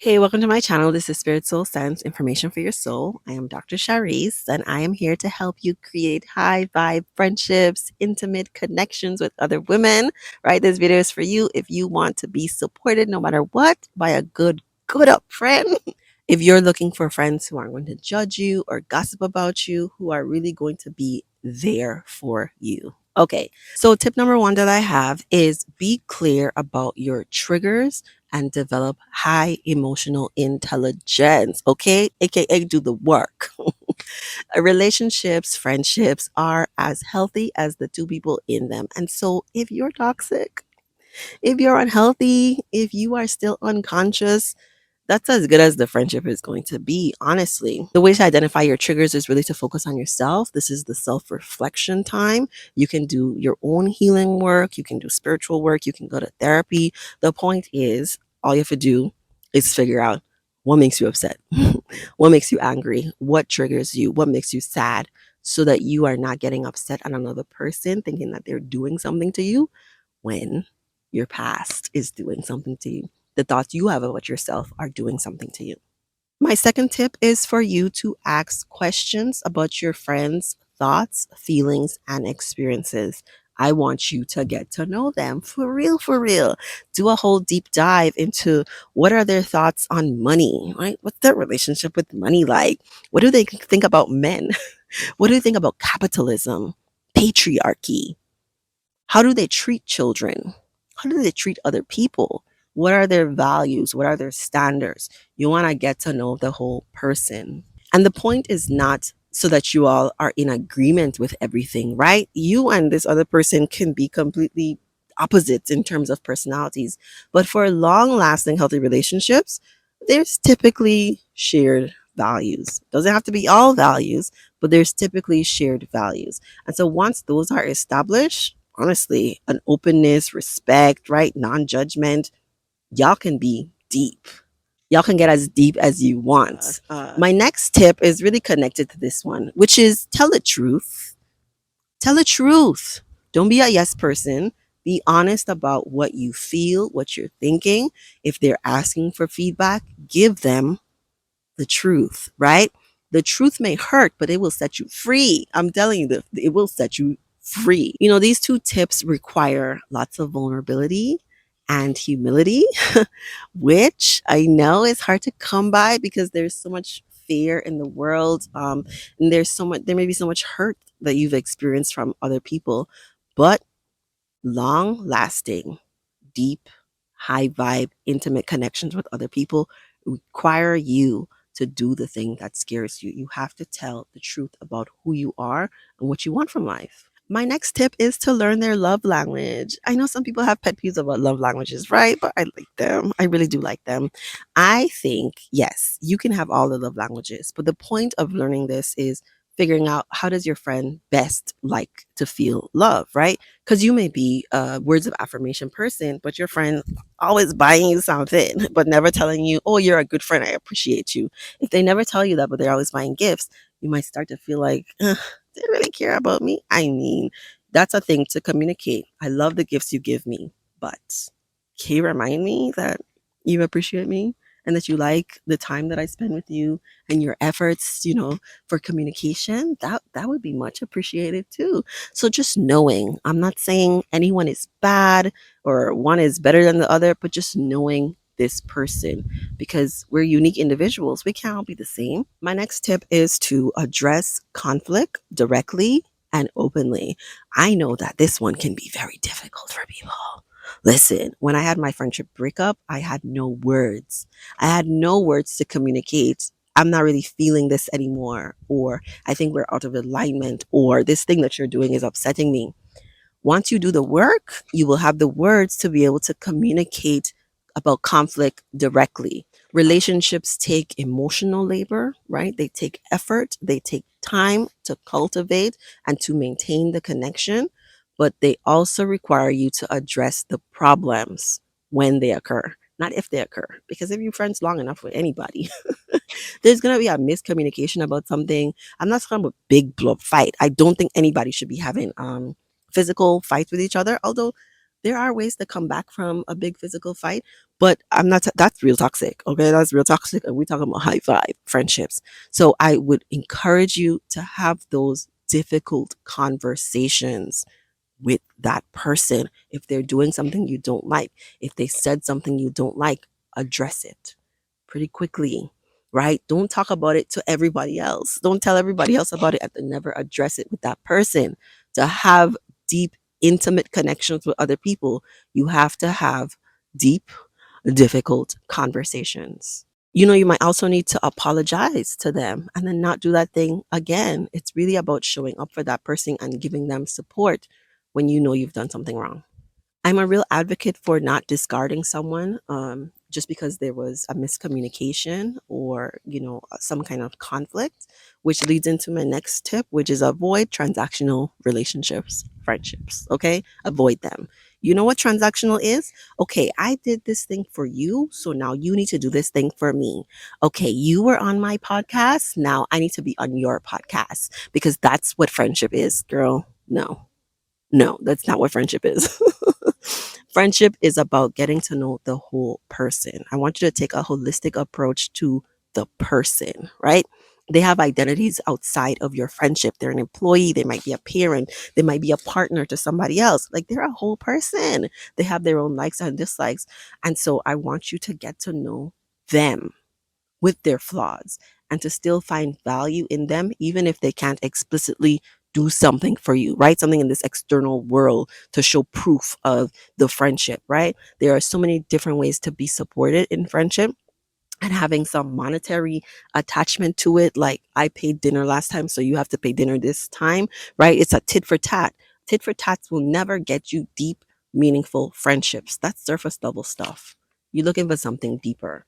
Hey, welcome to my channel. This is Spirit Soul Sense Information for Your Soul. I am Dr. Sharice, and I am here to help you create high vibe friendships, intimate connections with other women. Right? This video is for you if you want to be supported no matter what by a good up friend. If you're looking for friends who aren't going to judge you or gossip about you, who are really going to be there for you. Okay, so tip number one that I have is be clear about your triggers and develop high emotional intelligence. Okay, aka do the work. Relationships, friendships are as healthy as the two people in them. And so if you're toxic, if you're unhealthy, if you are still unconscious, that's as good as the friendship is going to be, honestly. The way to identify your triggers is really to focus on yourself. This is the self reflection time. You can do your own healing work, you can do spiritual work, you can go to therapy. The point is, all you have to do is figure out what makes you upset, what makes you angry, what triggers you, what makes you sad, so that you are not getting upset at another person thinking that they're doing something to you when your past is doing something to you. The thoughts you have about yourself are doing something to you. My second tip is for you to ask questions about your friends' thoughts, feelings, and experiences. I want you to get to know them for real, for real. Do a whole deep dive into what are their thoughts on money, right? What's their relationship with money like? What do they think about men? What do they think about capitalism, patriarchy? How do they treat children? How do they treat other people? What are their values? What are their standards? You want to get to know the whole person. And the point is not so that you all are in agreement with everything, right? You and this other person can be completely opposites in terms of personalities. But for long lasting healthy relationships, there's typically shared values. Doesn't have to be all values, but there's typically shared values. And so once those are established, honestly, an openness, respect, right? Non judgment, y'all can be deep. Y'all can get as deep as you want. My next tip is really connected to this one, which is tell the truth. Tell the truth. Don't be a yes person. Be honest about what you feel, what you're thinking. If they're asking for feedback, give them the truth, right? The truth may hurt, but it will set you free. I'm telling you, it will set you free. You know, these two tips require lots of vulnerability and humility, which I know is hard to come by because there's so much fear in the world. And there may be so much hurt that you've experienced from other people, but long lasting, deep, high vibe, intimate connections with other people require you to do the thing that scares you. You have to tell the truth about who you are and what you want from life. My next tip is to learn their love language. I know some people have pet peeves about love languages, right? But I like them. I really do like them. I think, yes, you can have all the love languages, but the point of learning this is figuring out how does your friend best like to feel love, right? Because you may be a words of affirmation person, but your friend always buying you something, but never telling you, oh, you're a good friend. I appreciate you. If they never tell you that, but they're always buying gifts, you might start to feel like, they really care about me. I mean, that's a thing to communicate. I love the gifts you give me, but can you remind me that you appreciate me and that you like the time that I spend with you and your efforts, for communication? That would be much appreciated too. So just knowing, I'm not saying anyone is bad or one is better than the other, but just knowing this person because we're unique individuals. We can't all be the same. My next tip is to address conflict directly and openly. I know that this one can be very difficult for people. Listen, when I had my friendship breakup, I had no words. I had no words to communicate. I'm not really feeling this anymore, or I think we're out of alignment, or this thing that you're doing is upsetting me. Once you do the work, you will have the words to be able to communicate about conflict directly. Relationships take emotional labor, right? They take effort, they take time to cultivate and to maintain the connection, but they also require you to address the problems when they occur, not if they occur. Because if you're friends long enough with anybody, there's gonna be a miscommunication about something. I'm not talking about big blow up fight. I don't think anybody should be having physical fights with each other. Although There are ways to come back from a big physical fight, but I'm not, that's real toxic. Okay. That's real toxic. And we're talking about high vibe friendships. So I would encourage you to have those difficult conversations with that person. If they're doing something you don't like, if they said something you don't like, address it pretty quickly, right? Don't talk about it to everybody else. Don't tell everybody else about it and then never address it with that person. To have deep, intimate connections with other people, you have to have deep, difficult conversations. You might also need to apologize to them and then not do that thing again. It's really about showing up for that person and giving them support when you know you've done something wrong. I'm a real advocate for not discarding someone just because there was a miscommunication or, some kind of conflict, which leads into my next tip, which is avoid transactional relationships, friendships. Okay. Avoid them. You know what transactional is? Okay. I did this thing for you. So now you need to do this thing for me. Okay. You were on my podcast. Now I need to be on your podcast because that's what friendship is, girl. No. No, that's not what friendship is. Friendship is about getting to know the whole person. I want you to take a holistic approach to the person, right? They have identities outside of your friendship. They're an employee, they might be a parent, they might be a partner to somebody else. Like they're a whole person. They have their own likes and dislikes. And so I want you to get to know them with their flaws and to still find value in them, even if they can't explicitly do something for you, right? Something in this external world to show proof of the friendship, right? There are so many different ways to be supported in friendship. And having some monetary attachment to it, like I paid dinner last time, so you have to pay dinner this time, right? It's a tit for tat. Tit for tats will never get you deep, meaningful friendships. That's surface level stuff. You're looking for something deeper.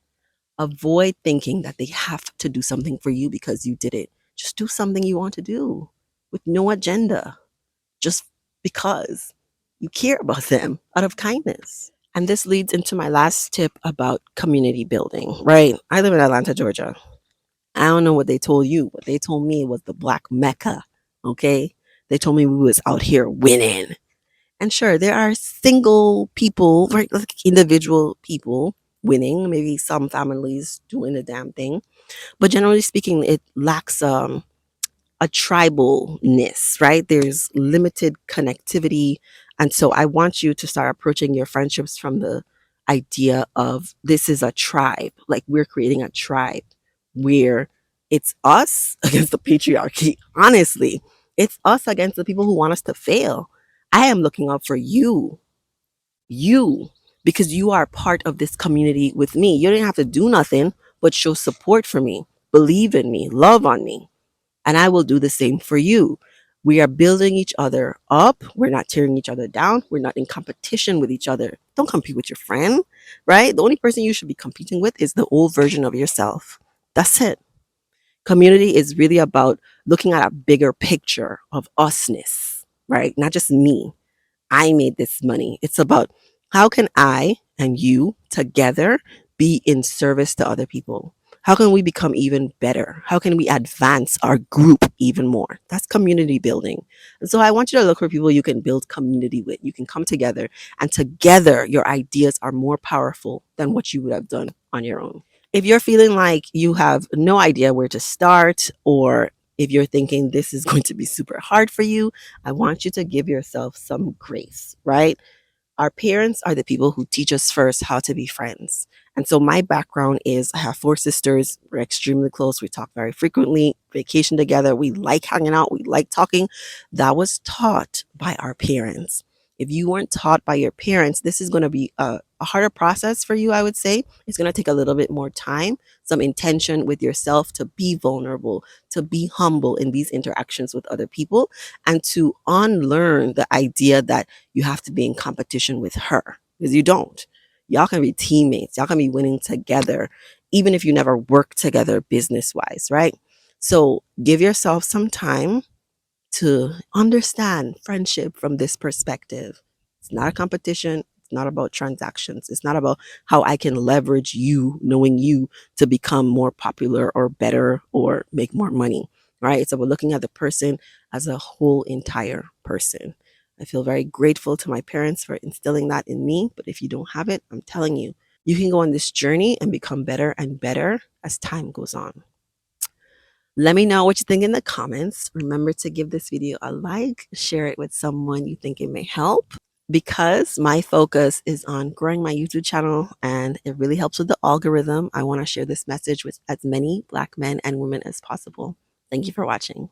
Avoid thinking that they have to do something for you because you did it. Just do something you want to do with no agenda, just because you care about them out of kindness. And this leads into my last tip about community building, right? I live in Atlanta, Georgia. I don't know what they told you. What they told me was the Black Mecca, okay? They told me we was out here winning. And sure, there are single people, right? Like individual people winning, maybe some families doing the damn thing. But generally speaking, it lacks a tribalness, right? There's limited connectivity. And so I want you to start approaching your friendships from the idea of this is a tribe, like we're creating a tribe where it's us against the patriarchy. Honestly, it's us against the people who want us to fail. I am looking out for you, because you are part of this community with me. You didn't have to do nothing but show support for me, believe in me, love on me, and I will do the same for you. We are building each other up. We're not tearing each other down. We're not in competition with each other. Don't compete with your friend, right? The only person you should be competing with is the old version of yourself. That's it. Community is really about looking at a bigger picture of usness, right? Not just me. I made this money. It's about how can I and you together be in service to other people? How can we become even better? How can we advance our group even more? That's community building. And so I want you to look for people you can build community with. You can come together, and together your ideas are more powerful than what you would have done on your own. If you're feeling like you have no idea where to start, or if you're thinking this is going to be super hard for you, I want you to give yourself some grace, right? Our parents are the people who teach us first how to be friends. And so my background is I have four sisters. We're extremely close. We talk very frequently, vacation together. We like hanging out. We like talking. That was taught by our parents. If you weren't taught by your parents, this is going to be a harder process for you, I would say. It's going to take a little bit more time, some intention with yourself to be vulnerable, to be humble in these interactions with other people, and to unlearn the idea that you have to be in competition with her, because you don't. Y'all can be teammates. Y'all can be winning together, even if you never work together business wise, right? So give yourself some time to understand friendship from this perspective. It's not a competition. It's not about transactions. It's not about how I can leverage you, knowing you, to become more popular or better or make more money, right? It's about looking at the person as a whole entire person. I feel very grateful to my parents for instilling that in me. But if you don't have it, I'm telling you, you can go on this journey and become better and better as time goes on. Let me know what you think in the comments. Remember to give this video a like, share it with someone you think it may help, because my focus is on growing my YouTube channel and it really helps with the algorithm. I want to share this message with as many Black men and women as possible. Thank you for watching.